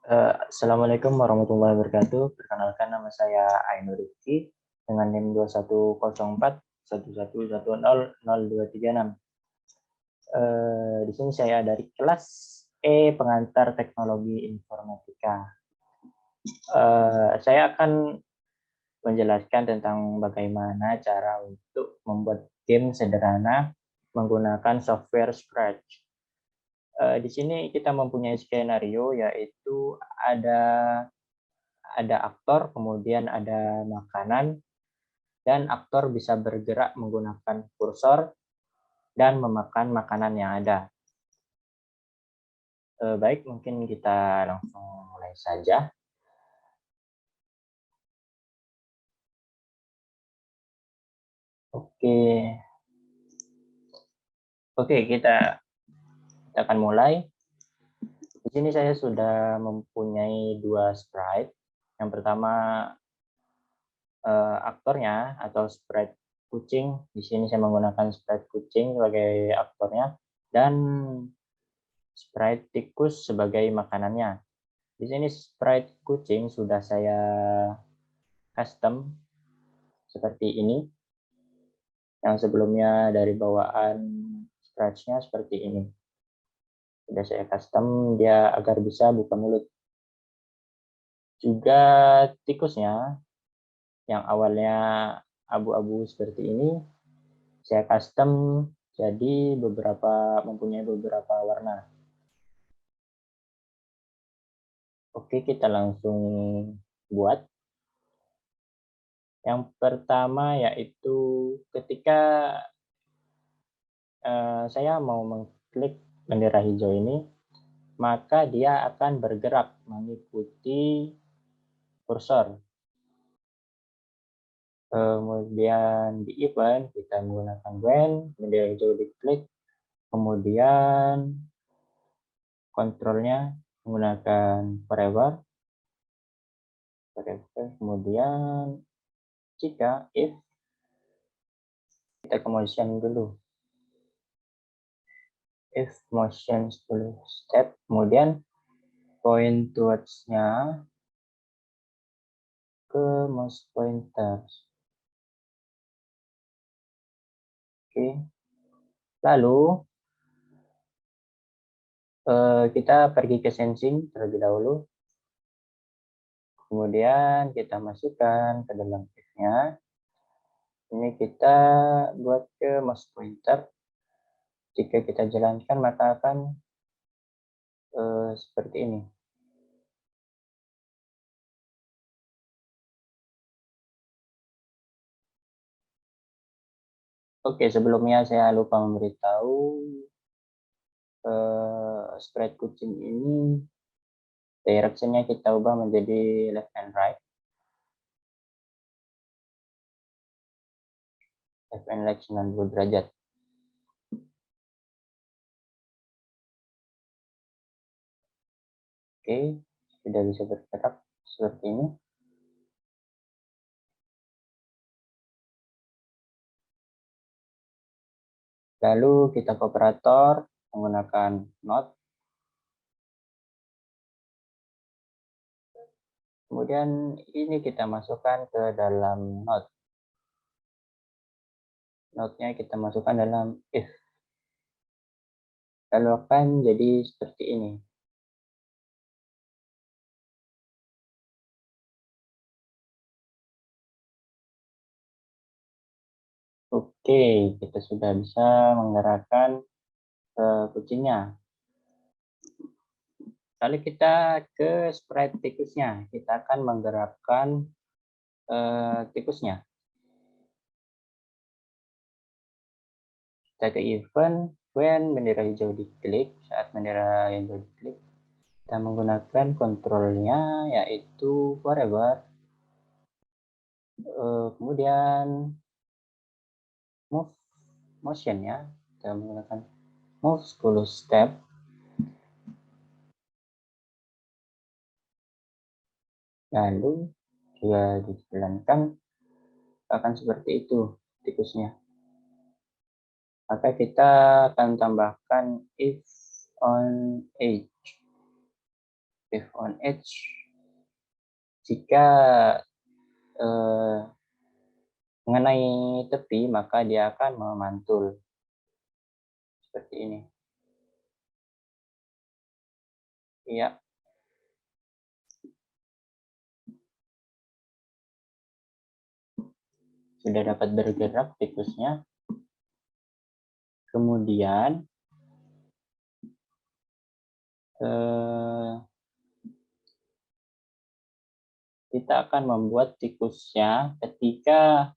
Assalamualaikum warahmatullahi wabarakatuh. Perkenalkan nama saya Ainur Rifki dengan NIM 21041111000236. Di sini saya dari kelas E Pengantar Teknologi Informatika. Saya akan menjelaskan tentang bagaimana cara untuk membuat game sederhana menggunakan software Scratch. Di sini kita mempunyai skenario, yaitu ada aktor, kemudian ada makanan, dan aktor bisa bergerak menggunakan kursor dan memakan makanan yang ada. Baik, mungkin kita langsung mulai saja. Oke, kita akan mulai. Di sini saya sudah mempunyai dua sprite. Yang pertama aktornya atau sprite kucing. Di sini saya menggunakan sprite kucing sebagai aktornya dan sprite tikus sebagai makanannya. Di sini sprite kucing sudah saya custom seperti ini. Yang sebelumnya dari bawaan Scratch-nya seperti ini. Sudah saya custom dia agar bisa buka mulut. Juga tikusnya yang awalnya abu-abu seperti ini, saya custom jadi mempunyai beberapa warna. Oke, kita langsung buat. Yang pertama yaitu ketika saya mau mengklik bendera hijau ini, maka dia akan bergerak mengikuti kursor. Kemudian di event kita menggunakan when, bendera hijau diklik, kemudian kontrolnya menggunakan forever, kemudian jika if kita ke motion dulu, if motion dulu step, kemudian point towards-nya ke mouse pointer. Oke, lalu kita pergi ke sensing terlebih dahulu, kemudian kita masukkan ke dalam if-nya. Ini kita buat ke mouse pointer. Jika kita jalankan maka akan seperti ini. Oke, sebelumnya saya lupa memberitahu sprite kucing ini direction-nya kita ubah menjadi left and right. Left and right 90 derajat. Oke, sudah bisa bergerak seperti ini. Lalu kita ke operator menggunakan not. Kemudian ini kita masukkan ke dalam not. Not-nya kita masukkan dalam if. Lalu akan jadi seperti ini. Oke, kita sudah bisa menggerakkan kucingnya. Lalu kita ke sprite tikusnya. Kita akan menggerakkan tikusnya. Kita ke event, when bendera hijau diklik, saat bendera hijau diklik, kita menggunakan kontrolnya yaitu forever. Kemudian move motion-nya, kita menggunakan move 10 step. Lalu jika dijalankan akan seperti itu tikusnya. Maka kita akan tambahkan if on age. if on edge, jika mengenai tepi, maka dia akan memantul seperti ini. Iya. Sudah dapat bergerak tikusnya. Kemudian kita akan membuat tikusnya ketika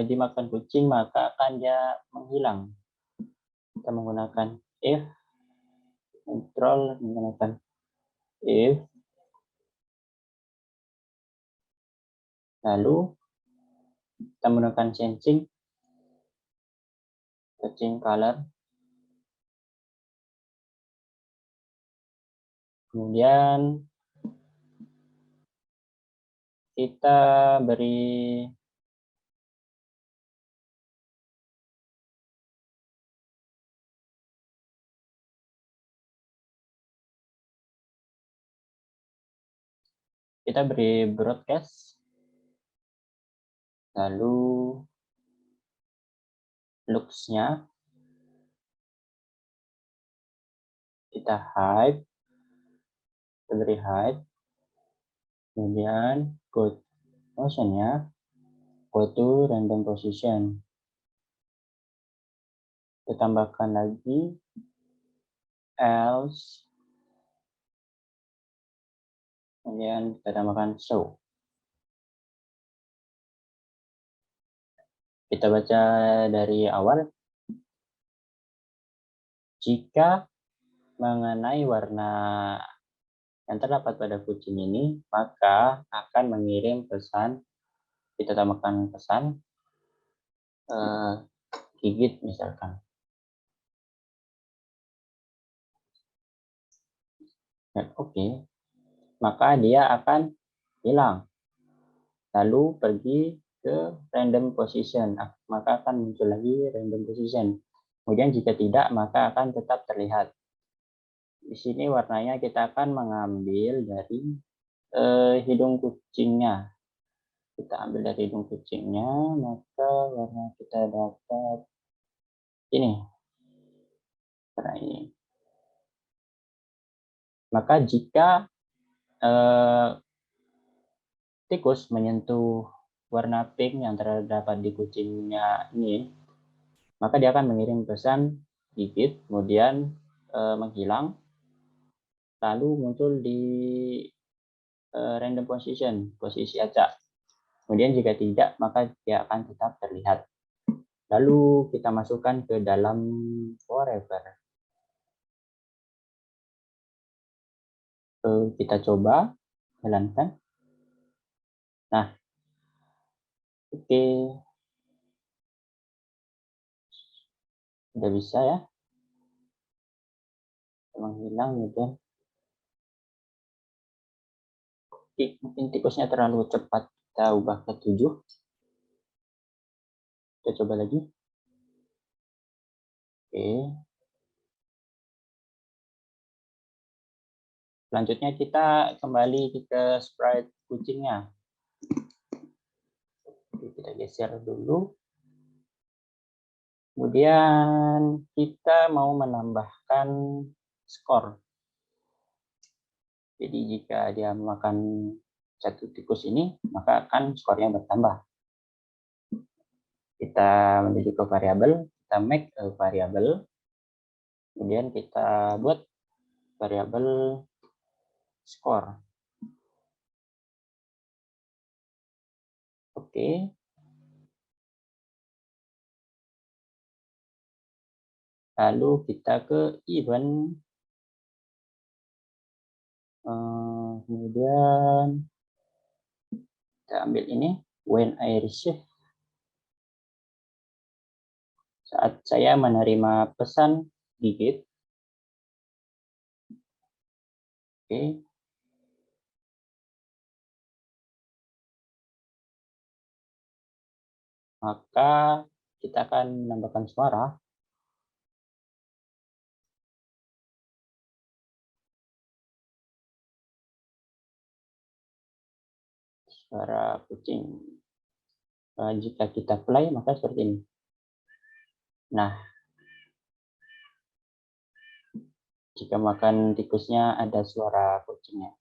dimakan kucing, maka akan dia menghilang. Kita menggunakan if, control menggunakan if, lalu kita menggunakan changing color, kemudian kita beri broadcast, lalu looks-nya kita hide, kita beri hide, kemudian go motion-nya go to random position, kita tambahkan lagi else, kemudian kita tambahkan show. Kita baca dari awal. Jika mengenai warna yang terdapat pada kucing ini, maka akan mengirim pesan, kita tambahkan pesan gigit misalkan. Dan oke, maka dia akan hilang. Lalu pergi ke random position, maka akan muncul lagi random position. Kemudian jika tidak, maka akan tetap terlihat. Di sini warnanya kita akan mengambil dari hidung kucingnya. Kita ambil dari hidung kucingnya, maka warna kita dapat ini. Warna ini. Maka jika tikus menyentuh warna pink yang terdapat di kucingnya ini, maka dia akan mengirim pesan gigit, kemudian menghilang, lalu muncul di random position, posisi acak. Kemudian jika tidak, maka dia akan tetap terlihat. Lalu kita masukkan ke dalam forever. Kita coba jalankan. Nah, oke. Udah bisa ya. Menghilang gitu. Mungkin tikusnya terlalu cepat. Kita ubah ke 7. Kita coba lagi. Oke. Selanjutnya kita kembali ke sprite kucingnya. Kita geser dulu. Kemudian kita mau menambahkan skor. Jadi jika dia memakan satu tikus ini, maka akan skornya bertambah. Kita menuju ke variabel, kita make a variable. Kemudian kita buat variabel skor. Oke. Lalu kita ke event. Kemudian kita ambil ini, when I receive. Saat saya menerima pesan gigit. Oke. Maka kita akan menambahkan suara. suara kucing. Jika kita play maka seperti ini. Nah, jika makan tikusnya ada suara kucingnya.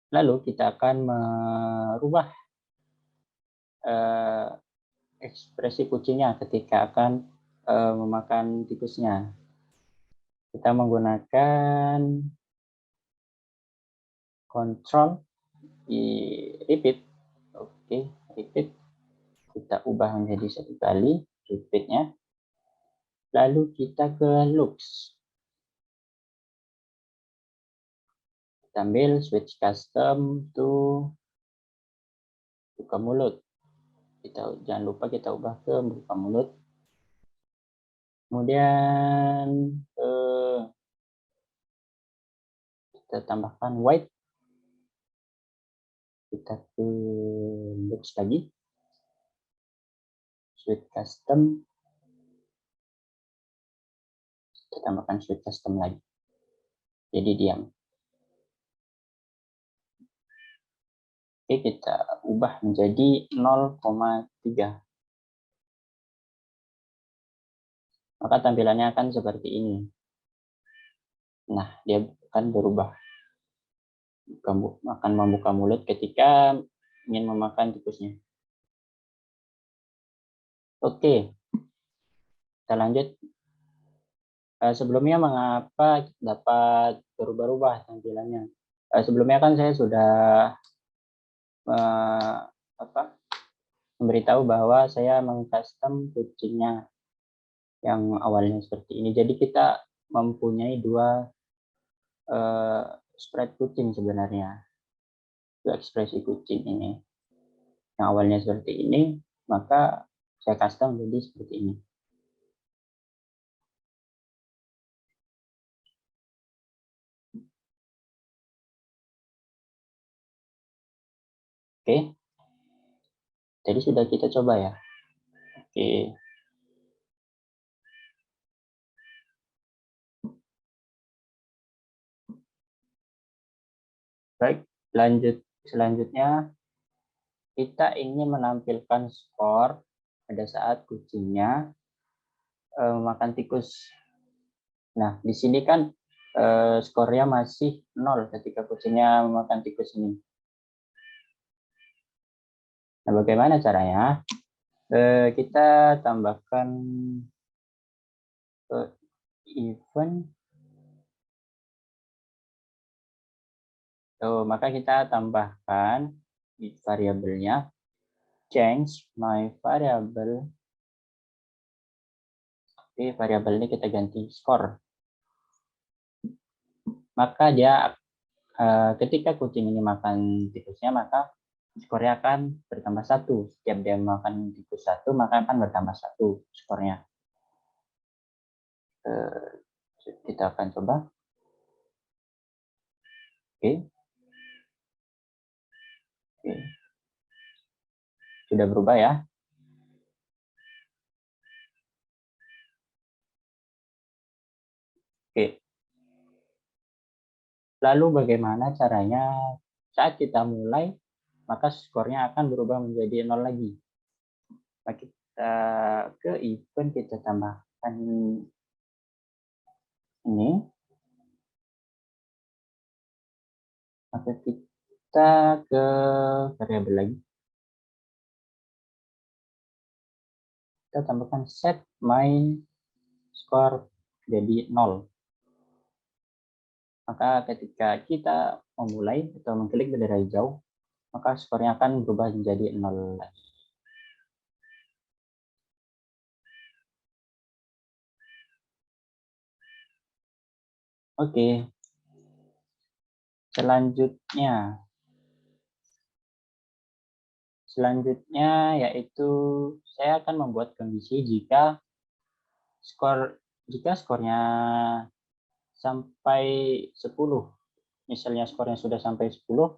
Lalu kita akan merubah ekspresi kucingnya ketika akan memakan tikusnya. Kita menggunakan control di repeat. Oke, repeat. Kita ubah menjadi 1 kali repeatnya. Lalu kita ke looks. Kita ambil switch custom to buka mulut. Jangan lupa kita ubah ke buka mulut. Kemudian kita tambahkan white. Kita ke looks lagi. Switch custom. Kita tambahkan switch custom lagi. Jadi diam. Oke, kita ubah menjadi 0,3. Maka tampilannya akan seperti ini. Nah, dia akan berubah. Akan membuka mulut ketika ingin memakan tikusnya. Oke, kita lanjut. Sebelumnya mengapa dapat berubah-ubah tampilannya? Sebelumnya kan saya sudah memberitahu bahwa saya mengcustom kucingnya yang awalnya seperti ini. Jadi kita mempunyai 2 sprite kucing sebenarnya. 2 ekspresi kucing ini. Yang awalnya seperti ini, maka saya custom jadi seperti ini. Oke. Jadi sudah kita coba ya. Oke. Baik, selanjutnya kita ingin menampilkan skor pada saat kucingnya makan tikus. Nah, di sini kan skornya masih 0 ketika kucingnya memakan tikus ini. Nah, bagaimana caranya? Kita tambahkan event. Maka kita tambahkan variabelnya change my variable. Oke, variabel ini kita ganti skor. Maka dia ketika kucing ini makan tikusnya, maka skornya akan bertambah 1. Setiap dia makan tikus 1, maka akan bertambah 1 skornya. Kita akan coba. Oke. Sudah berubah ya. Oke. Lalu bagaimana caranya saat kita mulai, maka skornya akan berubah menjadi 0 lagi. Maka kita ke event, kita tambahkan ini. Maka kita ke variabel lagi. Kita tambahkan set my score jadi 0. Maka ketika kita memulai atau mengklik bendera hijau, maka skornya akan berubah menjadi 0 lagi. Oke. Selanjutnya yaitu saya akan membuat kondisi jika skornya sampai 10. Misalnya skornya sudah sampai 10,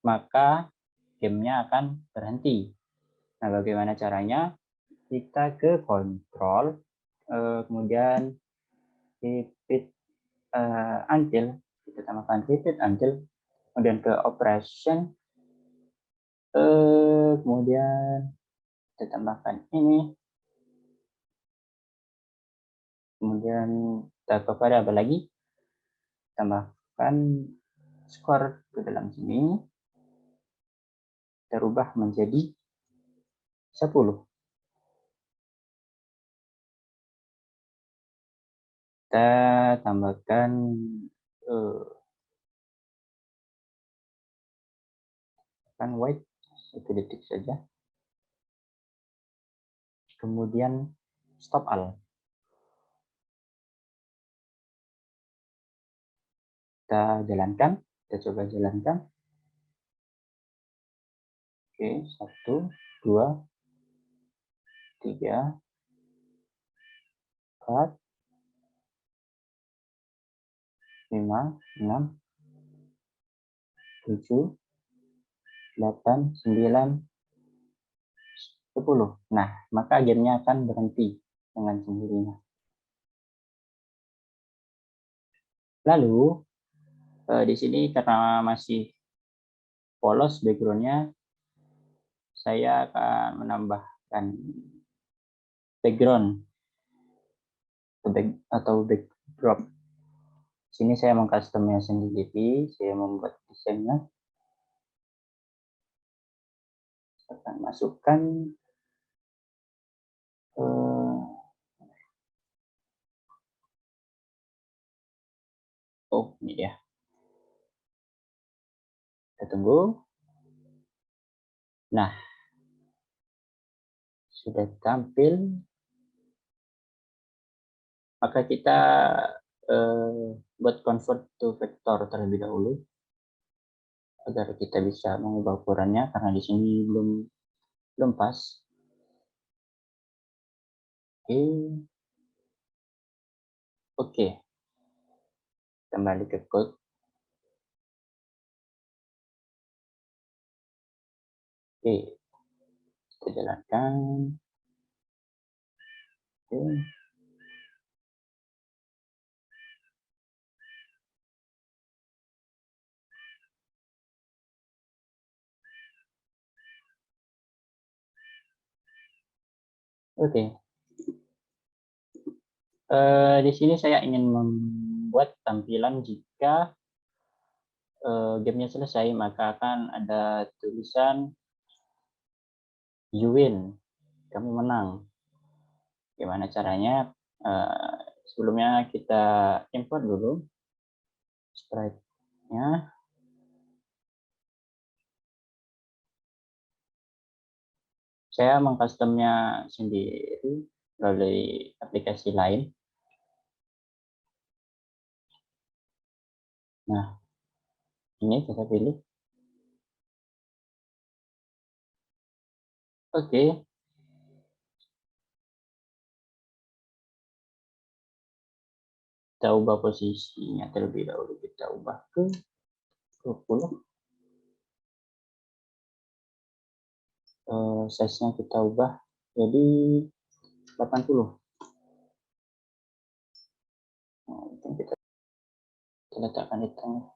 maka gamenya akan berhenti. Nah, bagaimana caranya? kita ke kontrol, kemudian repeat until, kita tambahkan repeat until, kemudian ke operation, kemudian kita tambahkan ini, kemudian kita ke variabel lagi, tambahkan skor ke dalam sini, kita rubah menjadi 10. Kita tambahkan wait 1 detik saja, kemudian stop all. Kita jalankan, kita coba jalankan. Oke, 1, 2, 3, 4, 5, 6, 7, 8, 9, 10. Nah, maka gamenya akan berhenti dengan sendirinya. Lalu, di sini karena masih polos background-nya, saya akan menambahkan background atau backdrop. Sini saya mengcustomnya sendiri, saya membuat desainnya. Saya akan masukkan ini ya. Kita tunggu. Nah, sudah tampil. Maka kita buat convert to vektor terlebih dahulu agar kita bisa mengubah ukurannya, karena di sini belum pas. Oke. Kembali ke code. Oke. Kita jalankan. Oke. Oke. Di sini saya ingin membuat tampilan jika gamenya selesai, maka akan ada tulisan you win, kamu menang. Gimana caranya? Sebelumnya kita import dulu sprite-nya. Saya mengcustomnya sendiri melalui aplikasi lain. Nah, ini kita pilih. Oke. Kita ubah posisinya terlebih dahulu. Kita ubah ke 20. Size-nya kita ubah jadi 80. Nah, kita letakkan di tengah.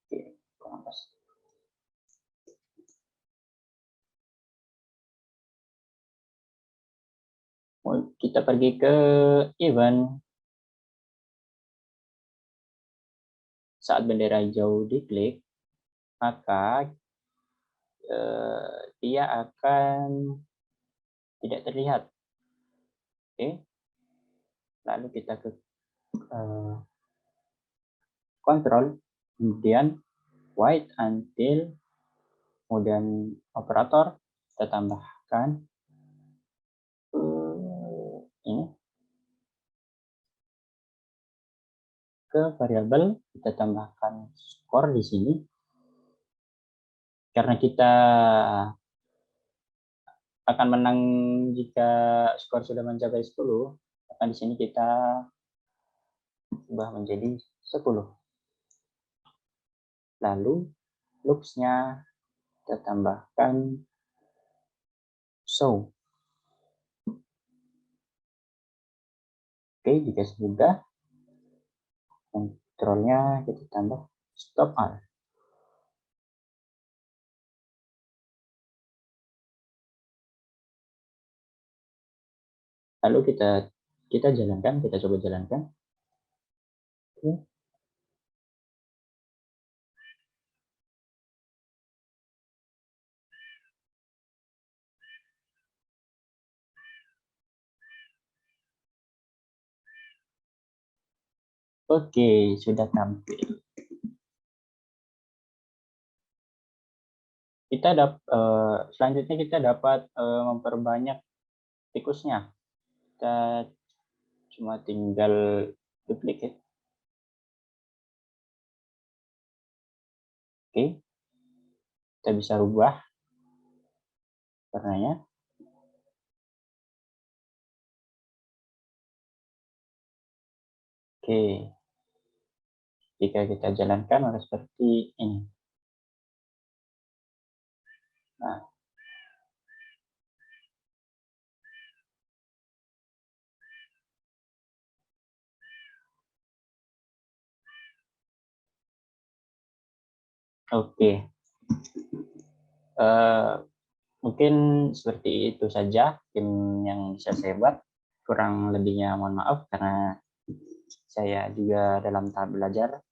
Oke, kurang pas. Kita pergi ke event. Saat bendera hijau diklik, maka dia akan tidak terlihat. Oke. Lalu kita ke kontrol, kemudian wait until, kemudian operator, kita tambahkan ini ke variabel, kita tambahkan skor di sini. Karena kita akan menang jika skor sudah mencapai 10, maka di sini kita ubah menjadi 10. Lalu loops-nya kita tambahkan show. Oke, jika sudah, kontrolnya kita tambah stop all. Lalu kita jalankan, kita coba jalankan. Oke. Oke, sudah tampil. Selanjutnya kita dapat memperbanyak tikusnya. Kita cuma tinggal duplicate. Oke, kita bisa rubah warnanya. Oke, jika kita jalankan maka seperti ini. Nah, oke. Mungkin seperti itu saja yang bisa saya buat. Kurang lebihnya mohon maaf karena saya juga dalam tahap belajar.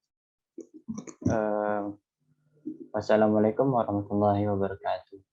Wassalamualaikum warahmatullahi wabarakatuh.